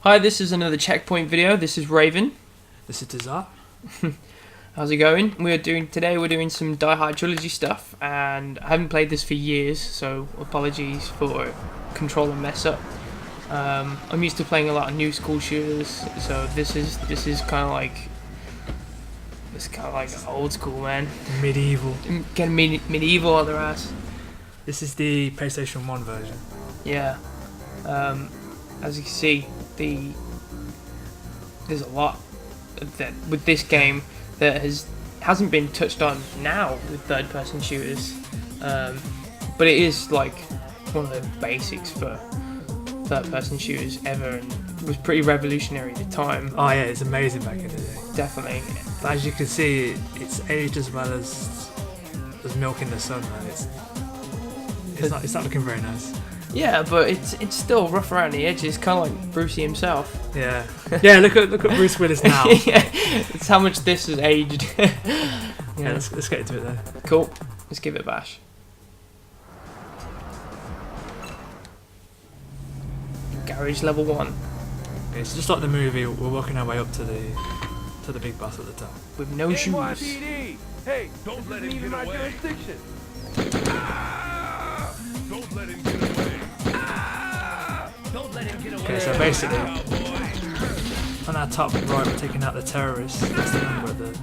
Hi, this is another checkpoint video. This is Raven. This is Tizar. How's it going? We're doing some Die Hard Trilogy stuff, and I haven't played this for years, so apologies for controller mess up. I'm used to playing a lot of new school shooters, so this is kind of like old school, man. Medieval. Getting medieval on their ass. This is the PlayStation 1 version. Yeah. As you can see, there's a lot that with this game that hasn't been touched on now with third-person shooters, but it is like one of the basics for third-person shooters ever, and it was pretty revolutionary at the time. Oh yeah, it's amazing back in the day. Definitely. But as you can see, it's aged as well as milk in the sun, man. It's not looking very nice. Yeah, but it's still rough around the edges, kind of like Brucey himself. Yeah. Yeah. Look at Bruce Willis now. Yeah, it's how much this has aged. Yeah. Let's get into it then. Cool. Let's give it a bash. Garage level 1. Okay, so just like the movie, we're working our way up to the big boss at the top. With no shoes. NYPD! Hey, don't let him get away. Don't let him get away. Don't let him get away. Okay, so basically, on our top right, we're taking out the terrorists. That's the number at the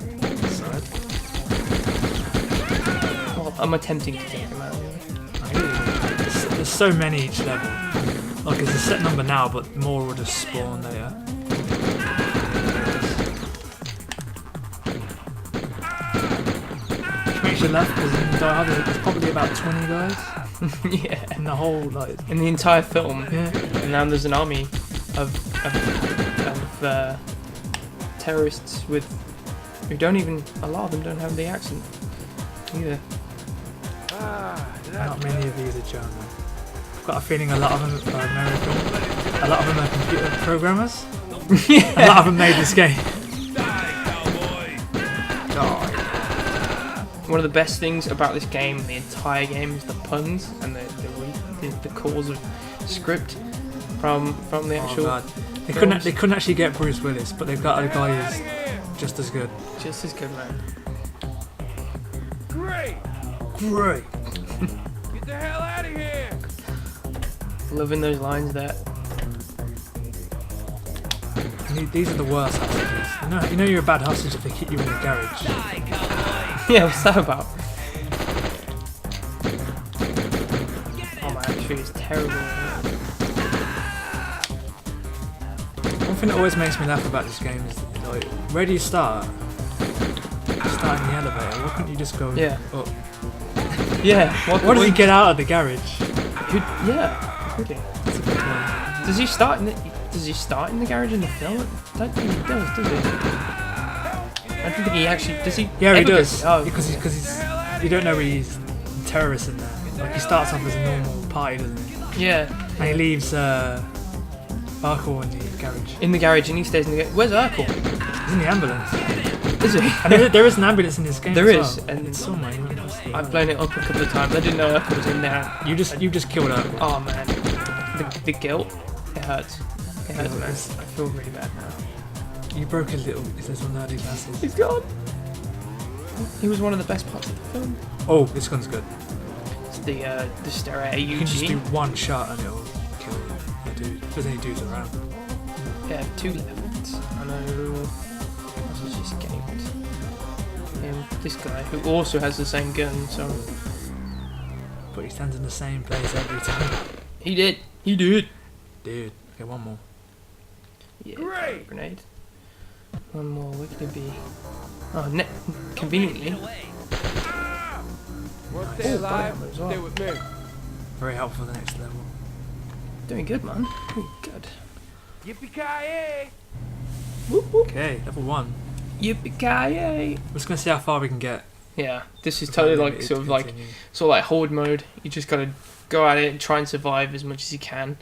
side. Well, I'm attempting to take him out. There's so many each level. Like, it's a set number now, but more will just spawn later. Makes you laugh because in Die Hard there's probably about 20 guys. Yeah. In the whole, like... In the entire film. Yeah. And now there's an army of terrorists who a lot of them don't have the accent either. Not many of these are German. I've got a feeling a lot of them are American. A lot of them are computer programmers. Yeah. A lot of them made this game. One of the best things about this game, the entire game, is the puns and the calls of script from the actual. Oh, they couldn't actually get Bruce Willis, but they've got a guy who's just as good. Just as good, man. Great! Get the hell out of here! Loving those lines there. These are the worst hostages. You know you're a bad hostage if they keep you in the garage. Yeah, what's that about? Oh, my entry is terrible. One thing that always makes me laugh about this game is, like, where do you start? You start in the elevator. Why couldn't you just go up? Yeah. Why does he get out of the garage? Yeah. Really. That's a good one. Does he start in the garage in the film? I don't think he does he? I don't think he actually does. He? Yeah, he does. Oh, because he's you don't know he's a terrorist in there. Like, he starts off as a normal party, doesn't he? Yeah. And he leaves Urkel in the garage. In the garage, and he stays in the garage. Where's Urkel? He's in the ambulance. Is he? And there is an ambulance in this game. There as is, well. and it's somewhere. I've blown it up a couple of times. I didn't know Urkel was in there. You just killed Urkel. Oh man, the guilt. It hurts. It hurts, man. I feel really bad now. You broke his little nerdy glasses. He's gone. He was one of the best parts of the film. Oh, this gun's good. It's the Stereo AUG. You can just do one shot and it'll kill the dude. If there's any dudes around. Yeah, 2 left. I know. This is just escaped. Him, this guy who also has the same gun. So. But he stands in the same place every time. He did. Dude. Okay, one more. Yeah. Great. Grenade. One more. Where could it be? Oh, conveniently. Once they're alive, brilliant as well. stay with me. Very helpful for the next level. Doing good, man. Doing good. Yippee-ki-yay! Whoop, whoop. Okay, level 1. Yippee-ki-yay! We're just gonna see how far we can get. Yeah, this is totally like sort of like horde mode. You just gotta go at it and try and survive as much as you can.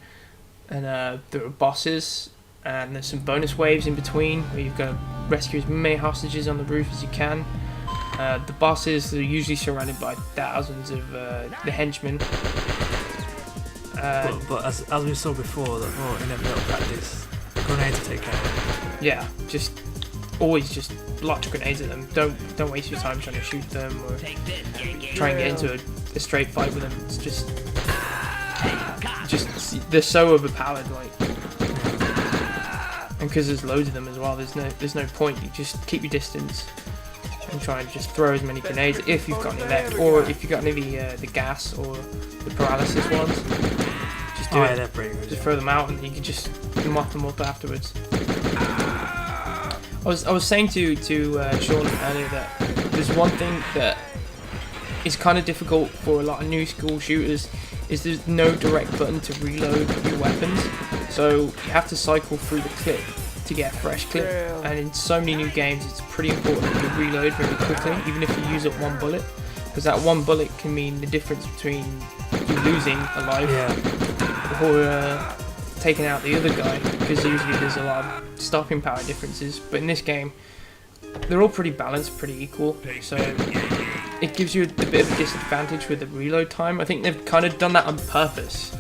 And there are bosses, and there's some bonus waves in between where you've got to rescue as many hostages on the roof as you can. The bosses are usually surrounded by thousands of the henchmen. But as we saw before, in a bit of practice, grenades to take care of. Yeah, just always just launch grenades at them. Don't waste your time trying to shoot them or try and get into a straight fight with them. It's just they're so overpowered, like, and because there's loads of them as well. There's no point. You just keep your distance and try and just throw as many grenades if you've got any left, or if you've got any of the gas or the paralysis ones. Just do it. They're pretty good. Just throw them out, and you can just mop them up afterwards. I was saying to Sean earlier that there's one thing that is kind of difficult for a lot of new school shooters is there's no direct button to reload your weapons, so you have to cycle through the clip to get a fresh clip. And in so many new games, it's pretty important that you reload very quickly, even if you use up one bullet, because that one bullet can mean the difference between you losing a life or taking out the other guy, because usually there's a lot of stopping power differences, but in this game they're all pretty balanced, pretty equal, so it gives you a bit of a disadvantage with the reload time. I think they've kind of done that on purpose,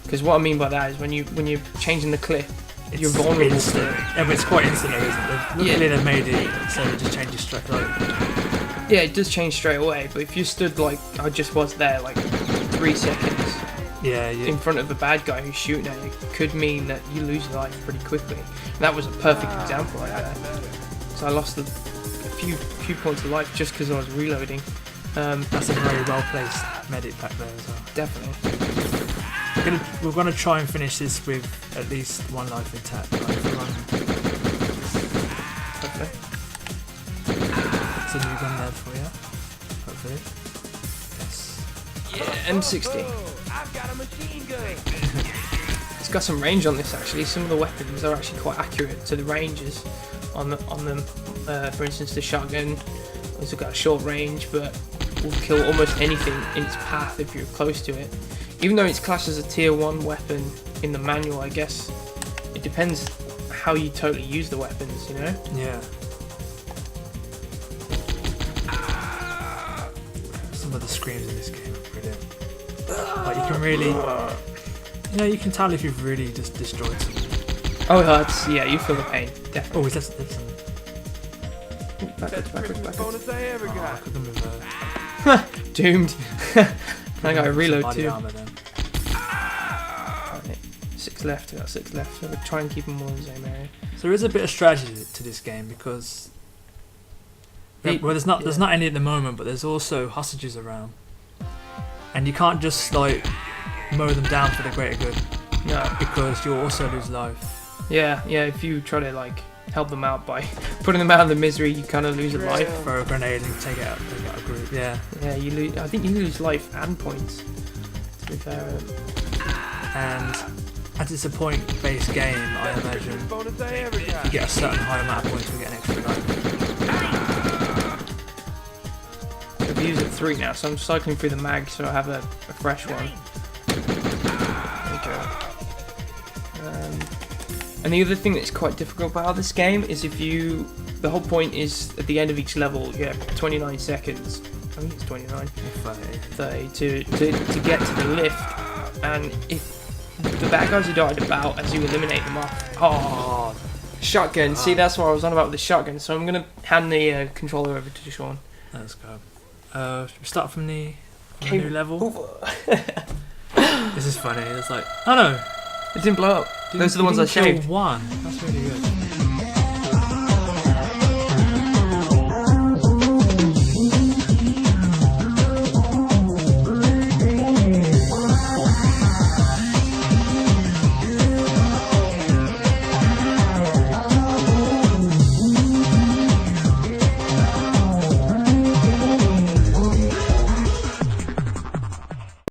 because what I mean by that is when you're changing the clip, you're vulnerable to it. Yeah, but it's quite instant, isn't it? Luckily they've made it so it just changes straight away. Yeah, it does change straight away, but if you stood like I just was there, like 3 seconds in front of a bad guy who's shooting at you, could mean that you lose your life pretty quickly. And that was a perfect example right there. So I lost a few points of life just because I was reloading. That's a very well placed medic pack there as well. Definitely. We're gonna try and finish this with at least one life intact. Okay. It's a new gun there for you, hopefully. Yes. Yeah, M60. I've got a machine gun. It's got some range on this actually. Some of the weapons are actually quite accurate to the ranges on them. For instance, the shotgun has got a short range, but will kill almost anything in its path if you're close to it. Even though it's classed as a tier 1 weapon in the manual, I guess it depends how you totally use the weapons, you know? Yeah. Some of the screams in this game are brilliant. Like you can really, you can tell if you've really just destroyed something. Oh, it hurts. Yeah, you feel the pain. Definitely. Oh, that's Backwards. Bonus I ever I got. could have Doomed. I got a reload too. armor then. Right, 6 left. I got 6 left. So we'll try and keep them all in the same area. So there is a bit of strategy to this game because there's not any at the moment, but there's also hostages around, and you can't just like mow them down for the greater good. No. Because you'll also lose life. Yeah. If you try to like help them out by putting them out of the misery, you kind of lose a life. Throw a grenade and take it out a group. Yeah. Yeah, you lose. I think you lose life and points. To be fair. And as it's a point-based game, I imagine Bonus I ever got. you get a certain high amount of points to get an extra life. I've used it 3 now, so I'm cycling through the mag, so I have a fresh one. There we go. And the other thing that's quite difficult about this game is the whole point is at the end of each level you have 29 seconds, I think it's 29, 30 to get to the lift, and if the bad guys are dotted about as you eliminate them off, shotgun, see that's what I was on about with the shotgun, so I'm going to hand the controller over to Sean. Let's go. Should we start from the new level? This is funny, it's like, oh no! It didn't blow up. Those are the ones I kill saved. one. That's really good.